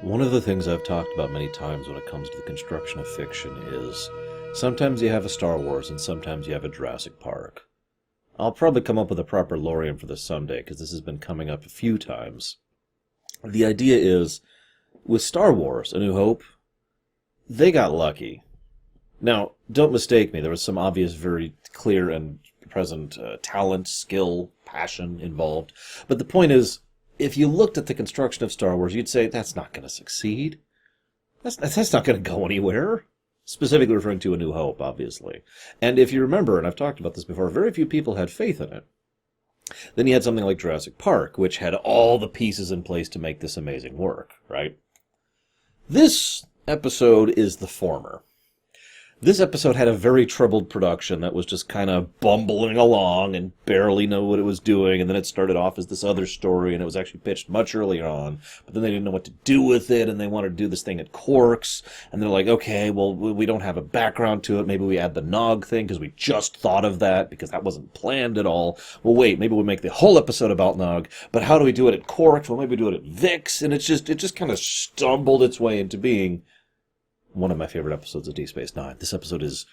One of the things I've talked about many times when it comes to the construction of fiction is sometimes you have a Star Wars and sometimes you have a Jurassic Park. I'll probably come up with a proper Lorian for this someday because this has been coming up a few times. The idea is, with Star Wars, A New Hope, they got lucky. Now, don't mistake me, there was some obvious, very clear and present talent, skill, passion involved. But the point is, if you looked at the construction of Star Wars, you'd say, that's not going to succeed. That's not going to go anywhere. Specifically referring to A New Hope, obviously. And if you remember, and I've talked about this before, very few people had faith in it. Then you had something like Jurassic Park, which had all the pieces in place to make this amazing work, right? This episode is the former. This episode had a very troubled production that was just kind of bumbling along and barely know what it was doing, and then it started off as this other story, and it was actually pitched much earlier on, but then they didn't know what to do with it, and they wanted to do this thing at Quarks, and they're like, okay, well, we don't have a background to it, maybe we add the Nog thing, because we just thought of that, because that wasn't planned at all. Well, wait, maybe we'll make the whole episode about Nog, but how do we do it at Quarks? Well, maybe we do it at Vix, and it just kind of stumbled its way into being one of my favorite episodes of Deep Space Nine. This episode is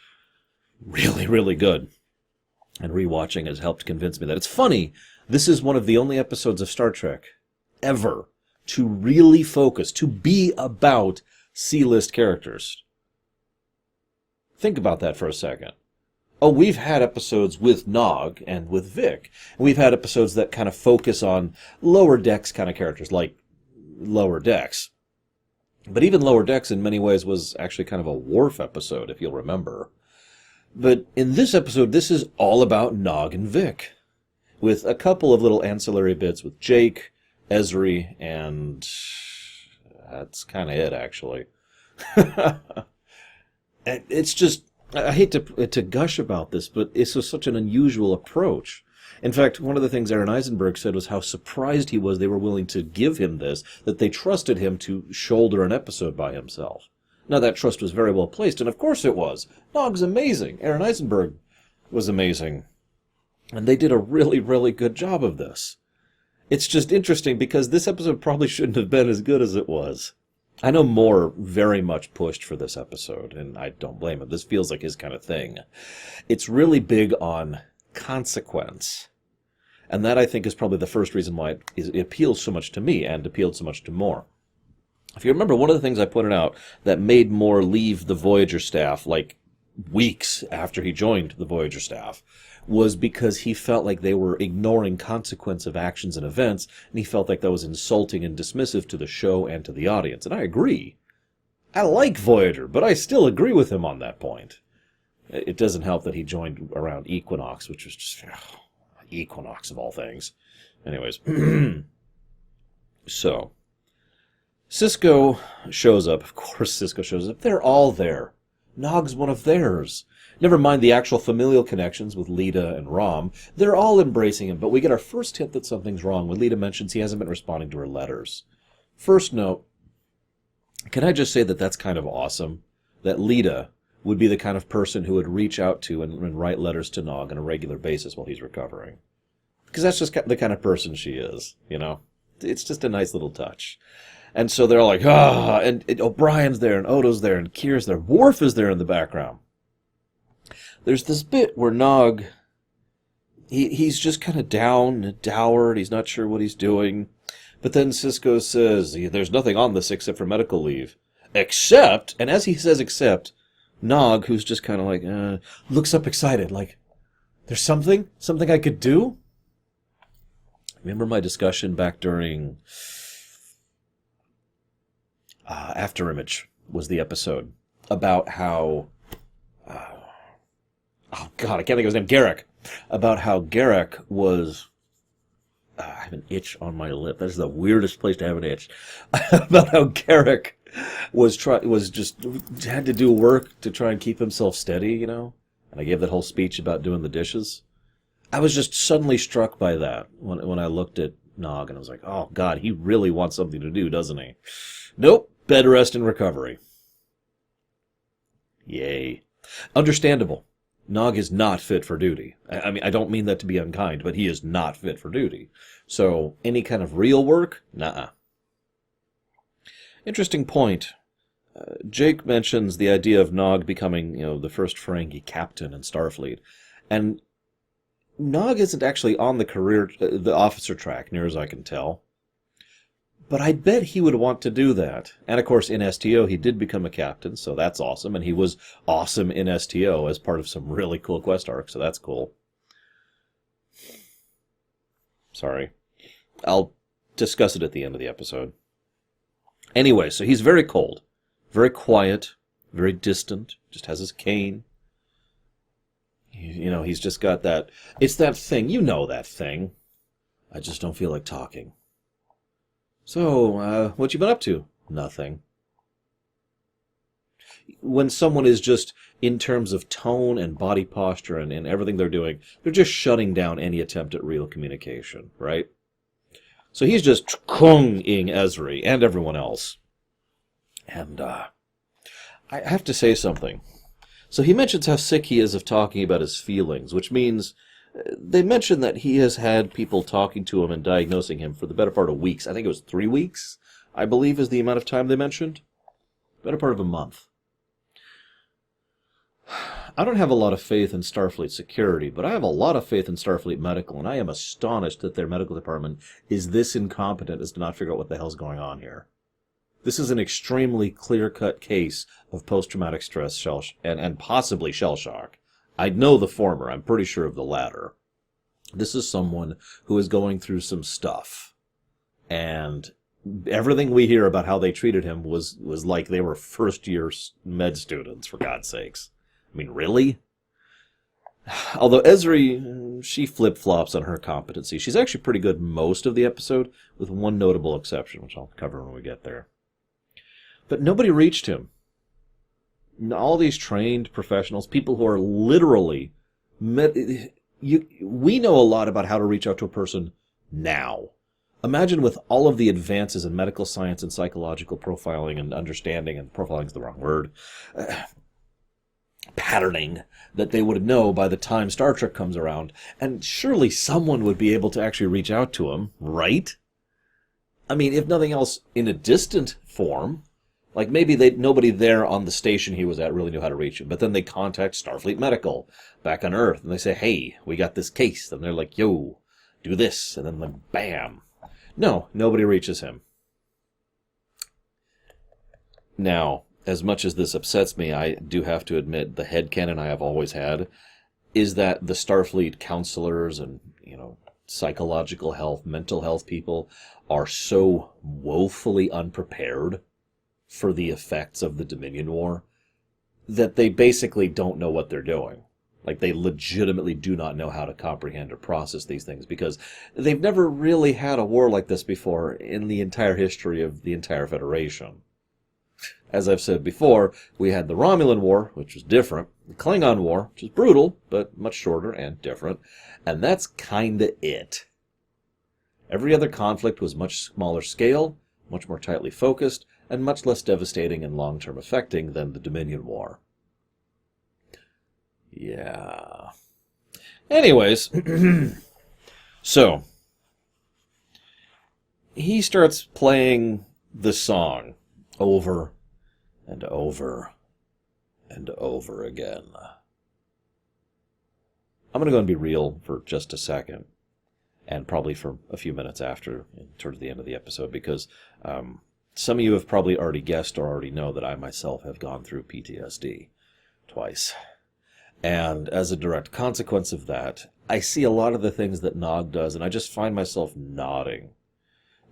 really, really good. And rewatching has helped convince me that it's funny. This is one of the only episodes of Star Trek ever to really focus, to be about C-list characters. Think about that for a second. Oh, we've had episodes with Nog and with Vic. And we've had episodes that kind of focus on lower decks kind of characters, like Lower Decks. But even Lower Decks in many ways was actually kind of a Worf episode, if you'll remember. But in this episode, this is all about Nog and Vic, with a couple of little ancillary bits with Jake, Ezri, and that's kind of it, actually. It's just, I hate to gush about this, but it's just such an unusual approach. In fact, one of the things Aaron Eisenberg said was how surprised he was they were willing to give him this, that they trusted him to shoulder an episode by himself. Now, that trust was very well placed, and of course it was. Nog's amazing. Aaron Eisenberg was amazing. And they did a really, really good job of this. It's just interesting because this episode probably shouldn't have been as good as it was. I know Moore very much pushed for this episode, and I don't blame him. This feels like his kind of thing. It's really big on consequence. And that, I think, is probably the first reason why it appeals so much to me and appealed so much to Moore. If you remember, one of the things I pointed out that made Moore leave the Voyager staff like weeks after he joined the Voyager staff was because he felt like they were ignoring consequence of actions and events, and he felt like that was insulting and dismissive to the show and to the audience. And I agree. I like Voyager, but I still agree with him on that point. It doesn't help that he joined around Equinox, which was just... Equinox of all things. Anyways. So, Sisko shows up. Of course Sisko shows up. They're all there. Nog's one of theirs. Never mind the actual familial connections with Lita and Rom. They're all embracing him, but we get our first hint that something's wrong when Lita mentions he hasn't been responding to her letters. First note, can I just say that that's kind of awesome? That Lita would be the kind of person who would reach out to and write letters to Nog on a regular basis while he's recovering. Because that's just the kind of person she is, you know? It's just a nice little touch. And so they're all like, and O'Brien's there, and Odo's there, and Kira's there. Worf is there in the background. There's this bit where Nog, he's just kind of down and dowered. He's not sure what he's doing. But then Sisko says, there's nothing on this except for medical leave. Except, and as he says except, Nog, who's just kind of like, looks up excited, like, there's something I could do? Remember my discussion back during After Image was the episode about how, oh God, I can't think of his name, Garak, about how Garak was, I have an itch on my lip. That is the weirdest place to have an itch. About how Garak had to do work to try and keep himself steady, you know? And I gave that whole speech about doing the dishes. I was just suddenly struck by that when I looked at Nog, and I was like, oh God, he really wants something to do, doesn't he? Nope, bed rest and recovery. Yay. Understandable. Nog is not fit for duty. I mean, I don't mean that to be unkind, but he is not fit for duty. So, any kind of real work? Nuh-uh. Interesting point. Jake mentions the idea of Nog becoming, the first Ferengi captain in Starfleet. And Nog isn't actually on the officer track, near as I can tell. But I bet he would want to do that. And of course, in STO, he did become a captain, so that's awesome. And he was awesome in STO as part of some really cool quest arcs, so that's cool. Sorry. I'll discuss it at the end of the episode. Anyway, so he's very cold, very quiet, very distant, just has his cane. He's just got that... It's that thing, that thing. I just don't feel like talking. So, what you been up to? Nothing. When someone is just, in terms of tone and body posture and everything they're doing, they're just shutting down any attempt at real communication, right? So he's just kung-ing Ezri and everyone else. And, I have to say something. So he mentions how sick he is of talking about his feelings, which means... They mention that he has had people talking to him and diagnosing him for the better part of weeks. I think it was 3 weeks, I believe, is the amount of time they mentioned. Better part of a month. I don't have a lot of faith in Starfleet security, but I have a lot of faith in Starfleet medical, and I am astonished that their medical department is this incompetent as to not figure out what the hell's going on here. This is an extremely clear-cut case of post-traumatic stress and possibly shell shock. I know the former. I'm pretty sure of the latter. This is someone who is going through some stuff. And everything we hear about how they treated him was like they were first-year med students, for God's sakes. I mean, really? Although Ezri, she flip-flops on her competency. She's actually pretty good most of the episode, with one notable exception, which I'll cover when we get there. But nobody reached him. All these trained professionals, people who are literally... we know a lot about how to reach out to a person now. Imagine with all of the advances in medical science and psychological profiling and understanding, and profiling is the wrong word, patterning, that they would know by the time Star Trek comes around. And surely someone would be able to actually reach out to him, right? I mean, if nothing else, in a distant form... Like, maybe nobody there on the station he was at really knew how to reach him. But then they contact Starfleet Medical back on Earth. And they say, hey, we got this case. And they're like, yo, do this. And then, like, bam. No, nobody reaches him. Now, as much as this upsets me, I do have to admit the headcanon I have always had is that the Starfleet counselors and, psychological health, mental health people are so woefully unprepared for the effects of the Dominion War, that they basically don't know what they're doing. Like, they legitimately do not know how to comprehend or process these things, because they've never really had a war like this before in the entire history of the entire Federation. As I've said before, we had the Romulan War, which was different, the Klingon War, which was brutal, but much shorter and different, and that's kinda it. Every other conflict was much smaller scale, much more tightly focused, and much less devastating and long-term affecting than the Dominion War. Yeah. Anyways, so, he starts playing the song over and over and over again. I'm going to go and be real for just a second, and probably for a few minutes after, towards the end of the episode, because some of you have probably already guessed or already know that I myself have gone through PTSD twice. And as a direct consequence of that, I see a lot of the things that Nog does, and I just find myself nodding.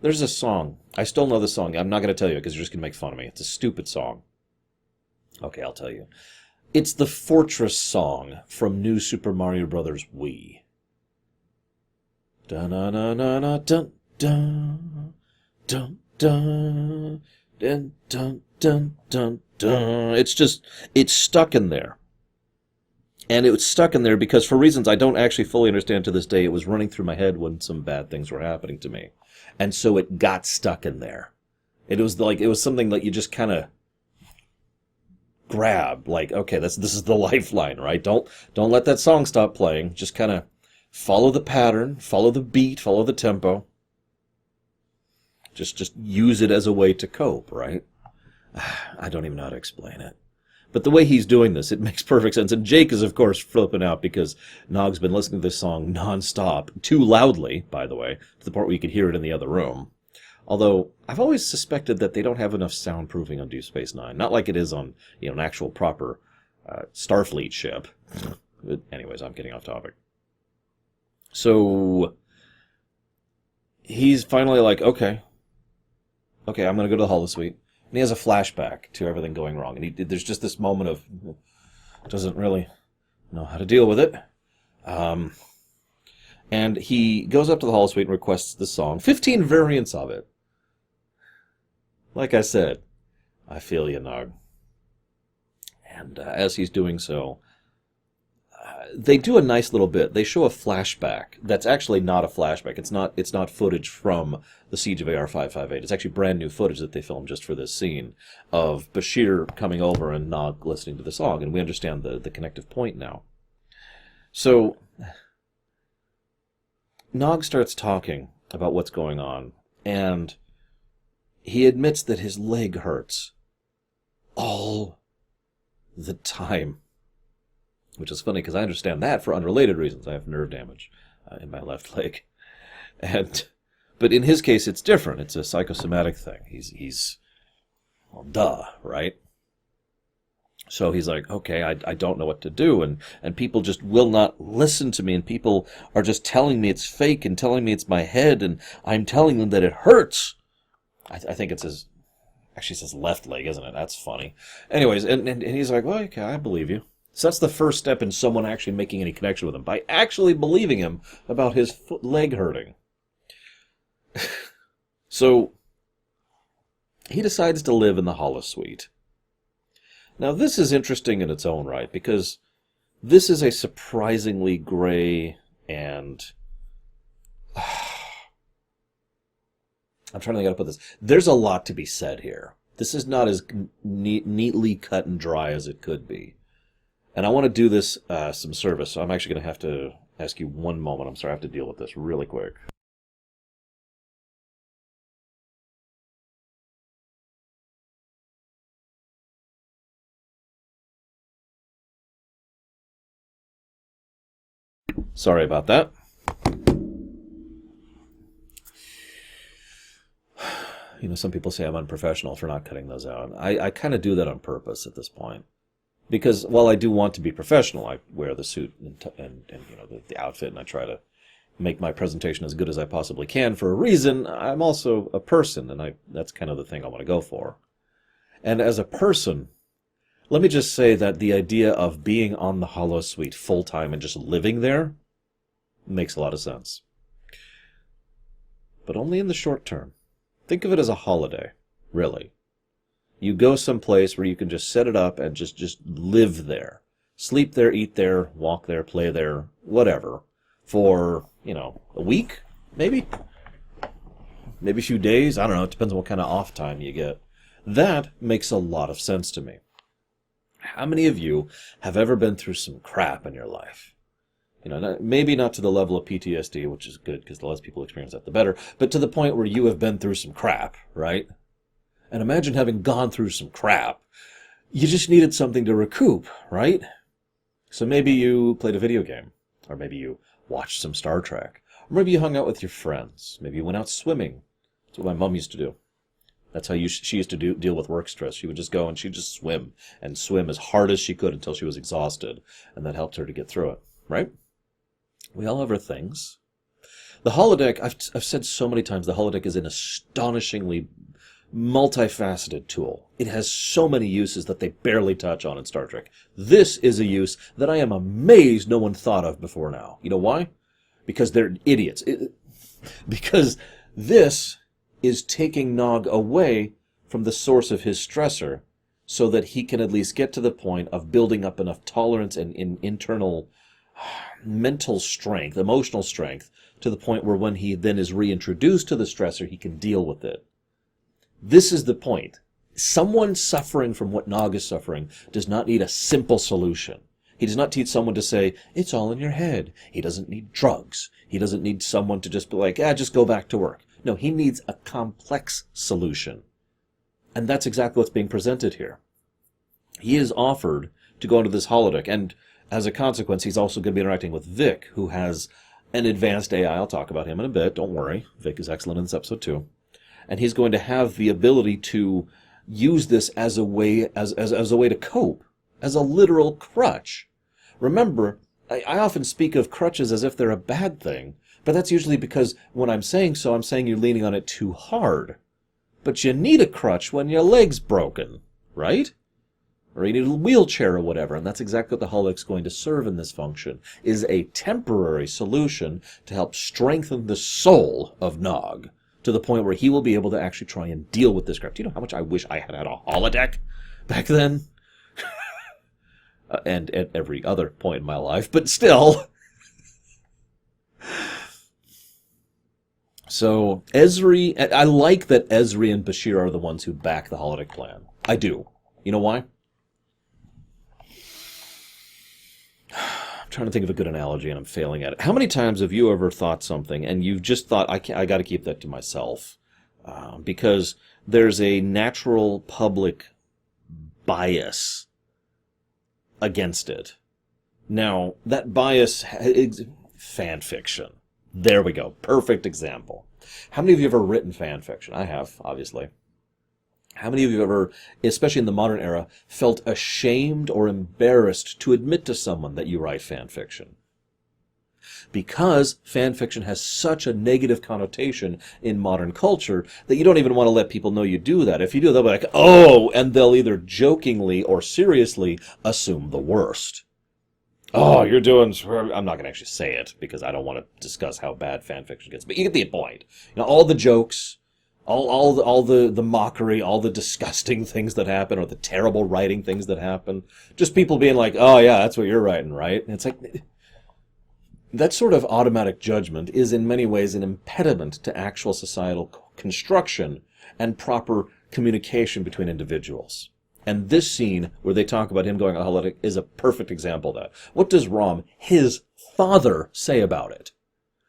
There's a song. I still know the song. I'm not going to tell you because you're just going to make fun of me. It's a stupid song. Okay, I'll tell you. It's the Fortress song from New Super Mario Bros. Wii. Dun-na-na-na-na-dun, dun, dun, dun, dun, dun, dun, dun, dun. It's stuck in there. And it was stuck in there because, for reasons I don't actually fully understand to this day, it was running through my head when some bad things were happening to me. And so it got stuck in there. It was something that you just kind of grab, like, okay, this is the lifeline, right? Don't let that song stop playing. Just kind of follow the pattern, follow the beat, follow the tempo. Just use it as a way to cope, right? I don't even know how to explain it. But the way he's doing this, it makes perfect sense. And Jake is, of course, flipping out because Nog's been listening to this song nonstop, too loudly, by the way, to the point where you could hear it in the other room. Although, I've always suspected that they don't have enough soundproofing on Deep Space Nine. Not like it is on, an actual proper Starfleet ship. But anyways, I'm getting off topic. So, he's finally like, okay, I'm going to go to the holosuite. And he has a flashback to everything going wrong. And there's just this moment of, doesn't really know how to deal with it. And he goes up to the holosuite and requests the song. 15 variants of it. Like I said, I feel you, Nog. And as he's doing so, they do a nice little bit. They show a flashback that's actually not a flashback. It's not footage from the Siege of AR-558. It's actually brand new footage that they filmed just for this scene of Bashir coming over and Nog listening to the song. And we understand the connective point now. So, Nog starts talking about what's going on, and he admits that his leg hurts all the time. Which is funny, because I understand that for unrelated reasons. I have nerve damage in my left leg. But in his case, it's different. It's a psychosomatic thing. He's well, duh, right? So he's like, okay, I don't know what to do, and people just will not listen to me, and people are just telling me it's fake and telling me it's my head, and I'm telling them that it hurts. I think it's his, actually it's his left leg, isn't it? That's funny. Anyways, and he's like, well, okay, I believe you. So that's the first step in someone actually making any connection with him, by actually believing him about his leg hurting. So he decides to live in the holosuite. Now this is interesting in its own right, because this is a surprisingly gray and... I'm trying to think how to put this. There's a lot to be said here. This is not as neatly cut and dry as it could be. And I want to do this some service, so I'm actually going to have to ask you one moment. I'm sorry, I have to deal with this really quick. Sorry about that. Some people say I'm unprofessional for not cutting those out. I kind of do that on purpose at this point. Because while I do want to be professional, I wear the suit and the outfit, and I try to make my presentation as good as I possibly can for a reason. I'm also a person, and that's kind of the thing I want to go for. And as a person, let me just say that the idea of being on the holosuite full-time and just living there makes a lot of sense. But only in the short term. Think of it as a holiday, really. You go someplace where you can just set it up and just live there. Sleep there, eat there, walk there, play there, whatever. For, a week, maybe? Maybe a few days? I don't know. It depends on what kind of off time you get. That makes a lot of sense to me. How many of you have ever been through some crap in your life? Maybe not to the level of PTSD, which is good because the less people experience that, the better, but to the point where you have been through some crap, right? And imagine having gone through some crap. You just needed something to recoup, right? So maybe you played a video game, or maybe you watched some Star Trek, or maybe you hung out with your friends, maybe you went out swimming. That's what my mom used to do. That's how she used to deal with work stress. She would just go and she'd just swim, and swim as hard as she could until she was exhausted, and that helped her to get through it, right? We all have our things. The holodeck, I've said so many times, the holodeck is an astonishingly multifaceted tool. It has so many uses that they barely touch on in Star Trek. This is a use that I am amazed no one thought of before now. You know why? Because they're idiots. Because this is taking Nog away from the source of his stressor so that he can at least get to the point of building up enough tolerance and internal mental strength, emotional strength, to the point where when he then is reintroduced to the stressor, he can deal with it. This is the point. Someone suffering from what Nog is suffering does not need a simple solution. He does not teach someone to say, it's all in your head. He doesn't need drugs. He doesn't need someone to just be like, just go back to work. No, he needs a complex solution. And that's exactly what's being presented here. He is offered to go into this holodeck, and as a consequence, he's also going to be interacting with Vic, who has an advanced AI. I'll talk about him in a bit. Don't worry. Vic is excellent in this episode, too. And he's going to have the ability to use this as a way as a way to cope, as a literal crutch. Remember, I often speak of crutches as if they're a bad thing, but that's usually because when I'm saying so, I'm saying you're leaning on it too hard. But you need a crutch when your leg's broken, right? Or you need a wheelchair or whatever, and that's exactly what the holodeck's going to serve in this function, is a temporary solution to help strengthen the soul of Nog, to the point where he will be able to actually try and deal with this crap. Do you know how much I wish I had had a holodeck back then? And at every other point in my life, but still. So, Ezri, I like that Ezri and Bashir are the ones who back the holodeck plan. I do. You know why? I'm trying to think of a good analogy and I'm failing at it. How many times have you ever thought something and you've just thought, I got to keep that to myself? Because there's a natural public bias against it. Now, that bias is fan fiction. There we go. Perfect example. How many of you have ever written fan fiction? I have, obviously. How many of you have ever, especially in the modern era, felt ashamed or embarrassed to admit to someone that you write fan fiction? Because fan fiction has such a negative connotation in modern culture that you don't even want to let people know you do that. If you do, they'll be like, oh, and they'll either jokingly or seriously assume the worst. Oh, you're doing... I'm not going to actually say it because I don't want to discuss how bad fan fiction gets, but you get the point. You know, all the jokes, all the mockery, all the disgusting things that happen, or the terrible writing things that happen. Just people being like, oh yeah, that's what you're writing, right? And it's like... That sort of automatic judgment is in many ways an impediment to actual societal construction and proper communication between individuals. And this scene where they talk about him going holodeck is a perfect example of that. What does Rom, his father, say about it?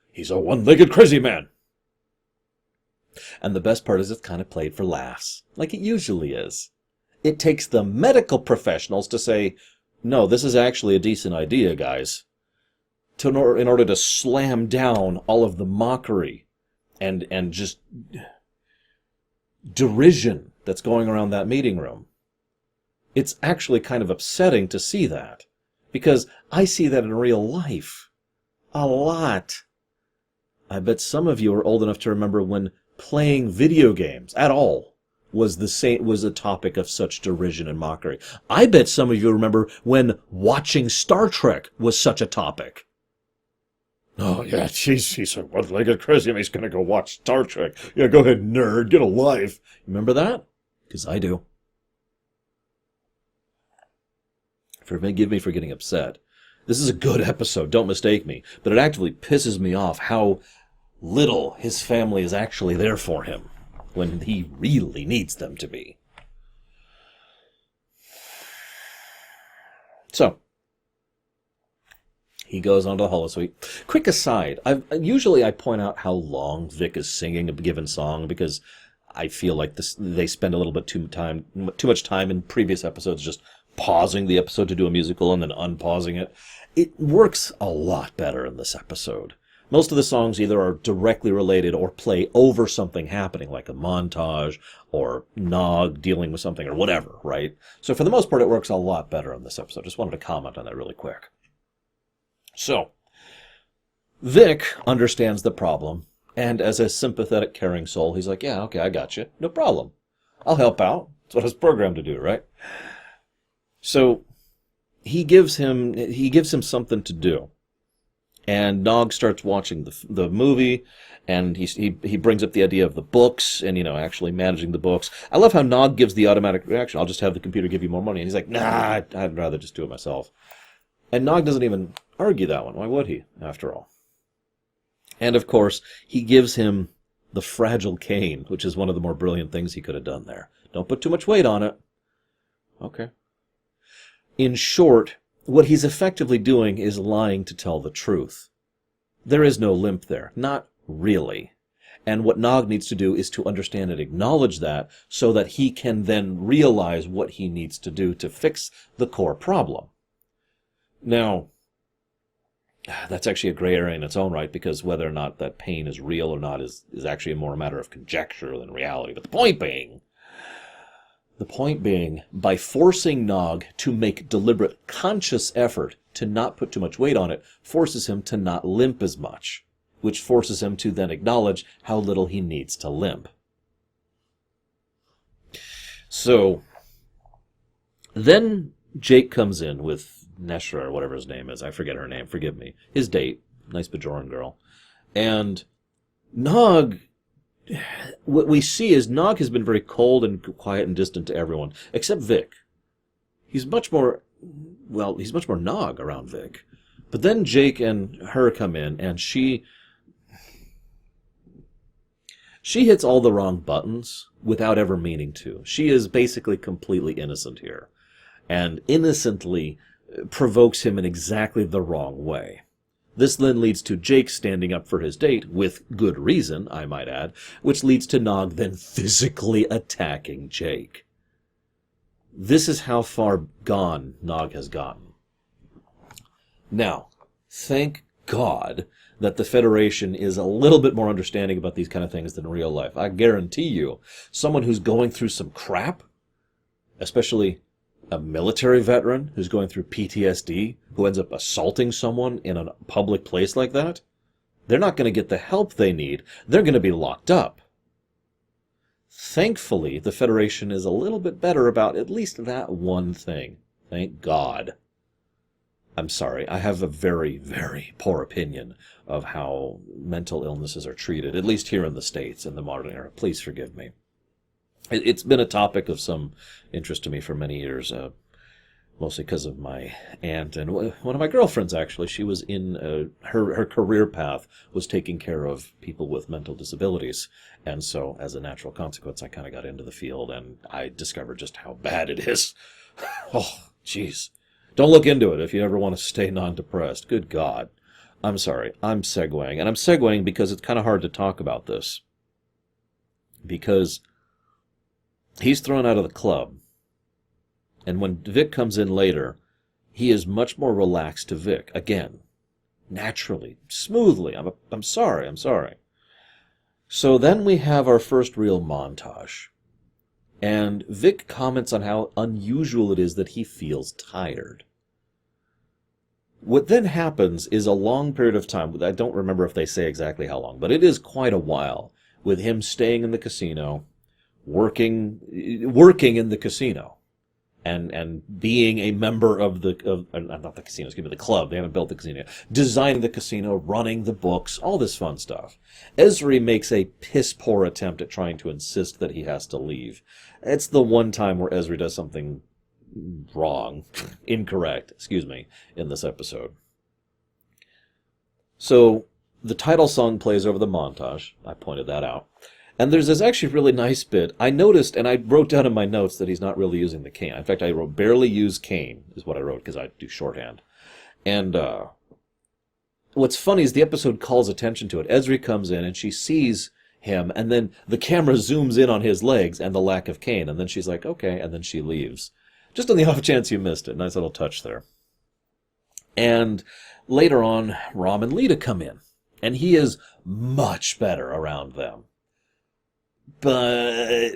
He's a one-legged crazy man. And the best part is it's kind of played for laughs, like it usually is. It takes the medical professionals to say, no, this is actually a decent idea, guys. In order to slam down all of the mockery and just derision that's going around that meeting room. It's actually kind of upsetting to see that, because I see that in real life a lot. I bet some of you are old enough to remember when playing video games at all was a topic of such derision and mockery. I bet some of you remember when watching Star Trek was such a topic. Oh, yeah, he's a one-legged crazy man. He's going to go watch Star Trek. Yeah, go ahead, nerd. Get a life. Remember that? Because I do. Forgive me for getting upset. This is a good episode, don't mistake me. But it actively pisses me off how little his family is actually there for him when he really needs them to be. So... he goes on to the holosuite. Quick aside, usually I point out how long Vic is singing a given song because I feel like they spend a little bit too much time in previous episodes just pausing the episode to do a musical and then unpausing it. It works a lot better in this episode. Most of the songs either are directly related or play over something happening, like a montage or Nog dealing with something or whatever, right? So for the most part, it works a lot better in this episode. Just wanted to comment on that really quick. So, Vic understands the problem, and as a sympathetic, caring soul, he's like, yeah, okay, I got you. No problem. I'll help out. That's what I was programmed to do, right? So, he gives him something to do. And Nog starts watching the movie, and he brings up the idea of the books, and, actually managing the books. I love how Nog gives the automatic reaction, I'll just have the computer give you more money. And he's like, nah, I'd rather just do it myself. And Nog doesn't even argue that one. Why would he, after all? And, of course, he gives him the fragile cane, which is one of the more brilliant things he could have done there. Don't put too much weight on it. Okay. In short, what he's effectively doing is lying to tell the truth. There is no limp there. Not really. And what Nog needs to do is to understand and acknowledge that so that he can then realize what he needs to do to fix the core problem. Now, that's actually a gray area in its own right, because whether or not that pain is real or not is actually more a matter of conjecture than reality. But the point being, by forcing Nog to make deliberate, conscious effort to not put too much weight on it, forces him to not limp as much, which forces him to then acknowledge how little he needs to limp. So, then Jake comes in with Neshra, or whatever his name is. I forget her name, forgive me. His date, nice Bajoran girl. And Nog, what we see is Nog has been very cold and quiet and distant to everyone, except Vic. He's much more Nog around Vic. But then Jake and her come in, and she hits all the wrong buttons without ever meaning to. She is basically completely innocent here, and innocently provokes him in exactly the wrong way. This then leads to Jake standing up for his date, with good reason, I might add, which leads to Nog then physically attacking Jake. This is how far gone Nog has gotten. Now, thank God that the Federation is a little bit more understanding about these kind of things than real life. I guarantee you, someone who's going through some crap, especially a military veteran who's going through PTSD, who ends up assaulting someone in a public place like that, they're not going to get the help they need. They're going to be locked up. Thankfully, the Federation is a little bit better about at least that one thing. Thank God. I'm sorry, I have a very, very poor opinion of how mental illnesses are treated, at least here in the States in the modern era. Please forgive me. It's been a topic of some interest to me for many years, mostly because of my aunt and one of my girlfriends, actually. She was in her career path was taking care of people with mental disabilities. And so, as a natural consequence, I kind of got into the field, and I discovered just how bad it is. Oh, jeez. Don't look into it if you ever want to stay non-depressed. Good God. I'm sorry. I'm segueing. And I'm segueing because it's kind of hard to talk about this. Because he's thrown out of the club. And when Vic comes in later, he is much more relaxed to Vic. Again, naturally, smoothly. I'm sorry. So then we have our first real montage. And Vic comments on how unusual it is that he feels tired. What then happens is a long period of time, I don't remember if they say exactly how long, but it is quite a while, with him staying in the casino, working in the casino, and being a member of not the casino, excuse me, the club. They haven't built the casino yet. Designing the casino, running the books, all this fun stuff. Ezri makes a piss-poor attempt at trying to insist that he has to leave. It's the one time where Ezri does something incorrect, in this episode. So, the title song plays over the montage. I pointed that out. And there's this actually really nice bit. I noticed, and I wrote down in my notes that he's not really using the cane. In fact, I wrote, barely use cane, is what I wrote, because I do shorthand. And what's funny is the episode calls attention to it. Ezri comes in, and she sees him, and then the camera zooms in on his legs and the lack of cane, and then she's like, okay, and then she leaves. Just on the off chance you missed it. Nice little touch there. And later on, Rom and Lita come in, and he is much better around them. But,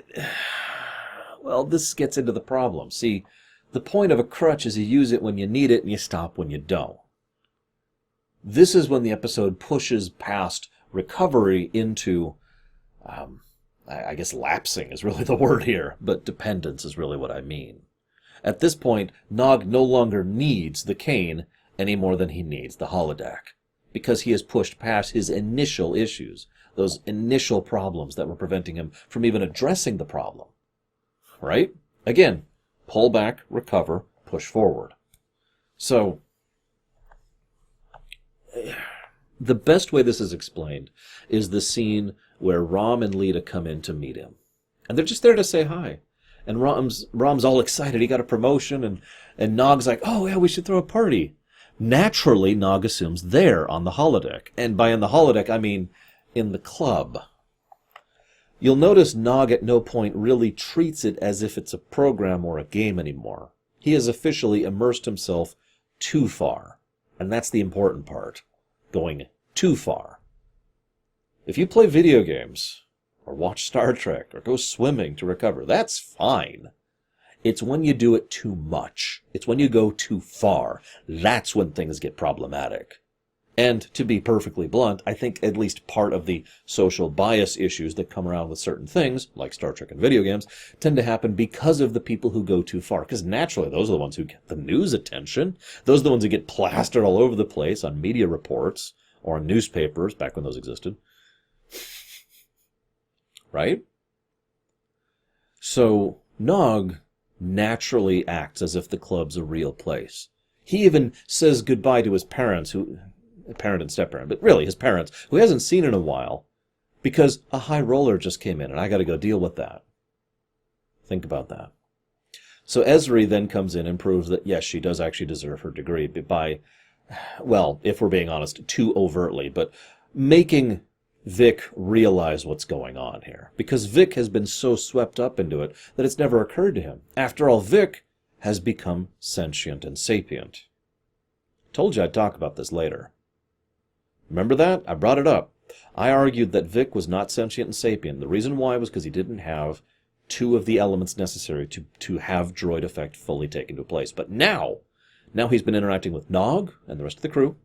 well, this gets into the problem. See, the point of a crutch is you use it when you need it and you stop when you don't. This is when the episode pushes past recovery into, I guess lapsing is really the word here, but dependence is really what I mean. At this point, Nog no longer needs the cane any more than he needs the holodeck, because he has pushed past his initial issues, those initial problems that were preventing him from even addressing the problem. Right? Again, pull back, recover, push forward. So, the best way this is explained is the scene where Rom and Lita come in to meet him. And they're just there to say hi. And Rom's all excited. He got a promotion, and Nog's like, oh, yeah, we should throw a party. Naturally, Nog assumes they're on the holodeck. And by in the holodeck, I mean in the club. You'll notice Nog at no point really treats it as if it's a program or a game anymore. He has officially immersed himself too far. And that's the important part. Going too far. If you play video games, or watch Star Trek, or go swimming to recover, that's fine. It's when you do it too much. It's when you go too far. That's when things get problematic. And to be perfectly blunt, I think at least part of the social bias issues that come around with certain things, like Star Trek and video games, tend to happen because of the people who go too far. Because naturally, those are the ones who get the news attention. Those are the ones who get plastered all over the place on media reports or on newspapers, back when those existed. Right? So, Nog naturally acts as if the club's a real place. He even says goodbye to his parents, parent and step-parent, but really his parents, who he hasn't seen in a while, because a high roller just came in, and I got to go deal with that. Think about that. So S7E then comes in and proves that, yes, she does actually deserve her degree by, well, if we're being honest, too overtly, but making Vic realize what's going on here. Because Vic has been so swept up into it that it's never occurred to him. After all, Vic has become sentient and sapient. Told you I'd talk about this later. Remember that? I brought it up. I argued that Vic was not sentient and sapient. The reason why was because he didn't have two of the elements necessary to have droid effect fully taken to place. But now he's been interacting with Nog and the rest of the crew,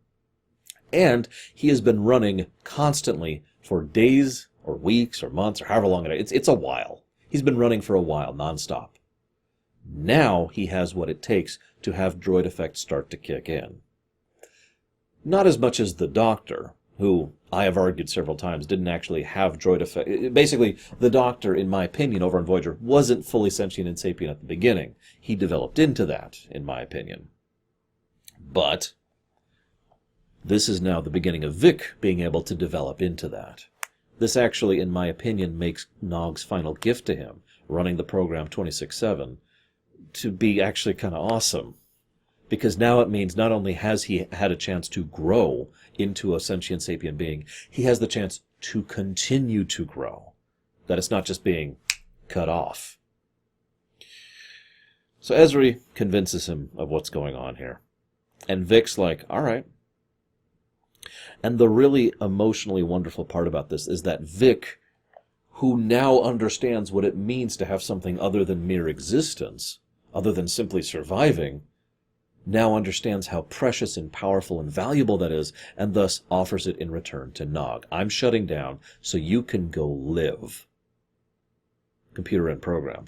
and he has been running constantly for days or weeks or months or however long it is. It's a while. He's been running for a while, nonstop. Now he has what it takes to have droid effect start to kick in. Not as much as the Doctor, who I have argued several times didn't actually have droid effect. Basically, the Doctor, in my opinion, over on Voyager, wasn't fully sentient and sapient at the beginning. He developed into that, in my opinion. But this is now the beginning of Vic being able to develop into that. This actually, in my opinion, makes Nog's final gift to him, running the program 26/7, to be actually kind of awesome. Because now it means not only has he had a chance to grow into a sentient sapient being, he has the chance to continue to grow. That it's not just being cut off. So S7E convinces him of what's going on here. And Vic's like, all right. And the really emotionally wonderful part about this is that Vic, who now understands what it means to have something other than mere existence, other than simply surviving, now understands how precious and powerful and valuable that is, and thus offers it in return to Nog. I'm shutting down so you can go live. Computer and program.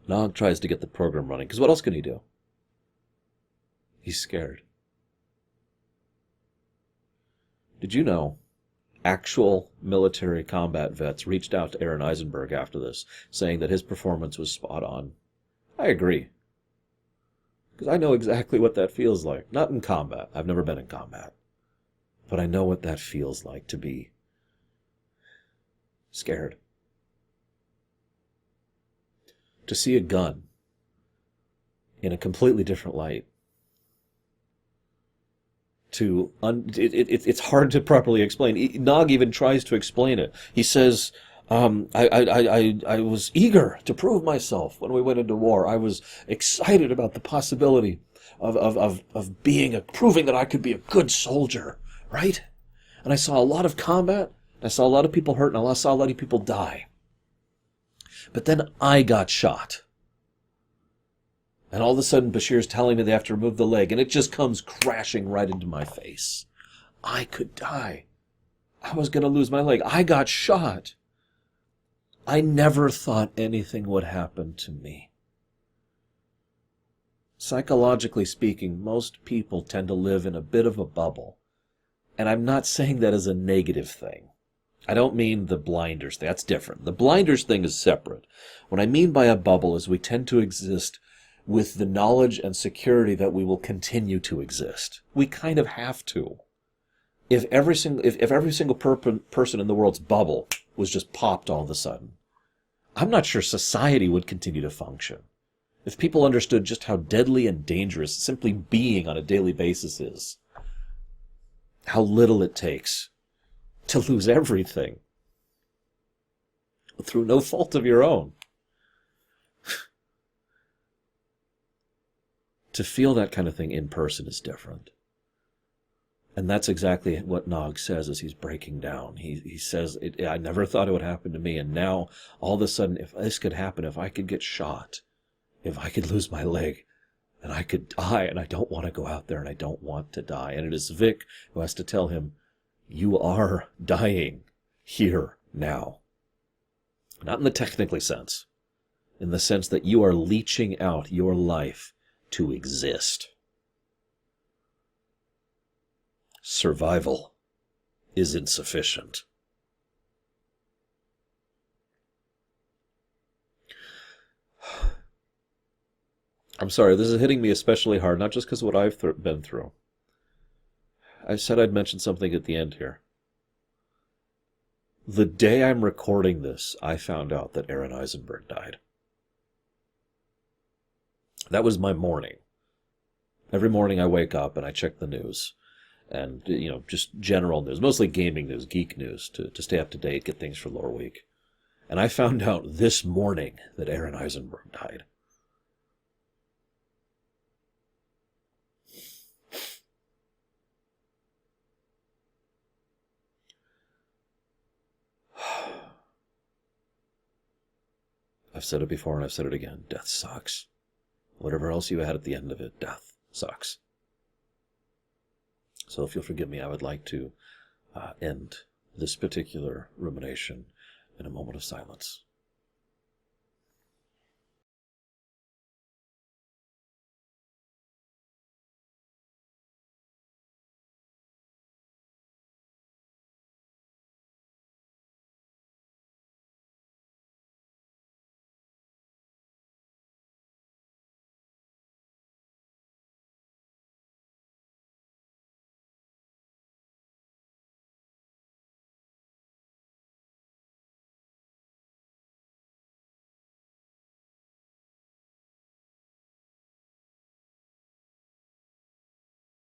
Nog tries to get the program running, because what else can he do? He's scared. Did you know actual military combat vets reached out to Aaron Eisenberg after this, saying that his performance was spot on? I agree. Because I know exactly what that feels like. Not in combat. I've never been in combat. But I know what that feels like to be scared. To see a gun in a completely different light. It's hard to properly explain. Nog even tries to explain it. He says, I was eager to prove myself when we went into war. I was excited about the possibility of proving that I could be a good soldier, right? And I saw a lot of combat, and I saw a lot of people hurt, and I saw a lot of people die. But then I got shot. And all of a sudden, Bashir's telling me they have to remove the leg, and it just comes crashing right into my face. I could die. I was going to lose my leg. I got shot. I never thought anything would happen to me. Psychologically speaking, most people tend to live in a bit of a bubble. And I'm not saying that as a negative thing. I don't mean the blinders thing. That's different. The blinders thing is separate. What I mean by a bubble is we tend to exist with the knowledge and security that we will continue to exist. We kind of have to. if every single person in the world's bubble was just popped all of a sudden, I'm not sure society would continue to function. If people understood just how deadly and dangerous simply being on a daily basis is, how little it takes to lose everything through no fault of your own. To feel that kind of thing in person is different. And that's exactly what Nog says as he's breaking down. He says, I never thought it would happen to me, and now, all of a sudden, if this could happen, if I could get shot, if I could lose my leg, and I could die, and I don't want to go out there, and I don't want to die. And it is Vic who has to tell him, you are dying here now. Not in the technically sense, in the sense that you are leeching out your life to exist. Survival is insufficient. I'm sorry, this is hitting me especially hard, not just because of what I've been through. I said I'd mention something at the end here. The day I'm recording this, I found out that Aaron Eisenberg died. That was my morning. Every morning I wake up and I check the news. And, just general news, mostly gaming news, geek news, to stay up to date, get things for Lore Week. And I found out this morning that Aaron Eisenberg died. I've said it before and I've said it again. Death sucks. Whatever else you had at the end of it, death sucks. So if you'll forgive me, I would like to end this particular rumination in a moment of silence.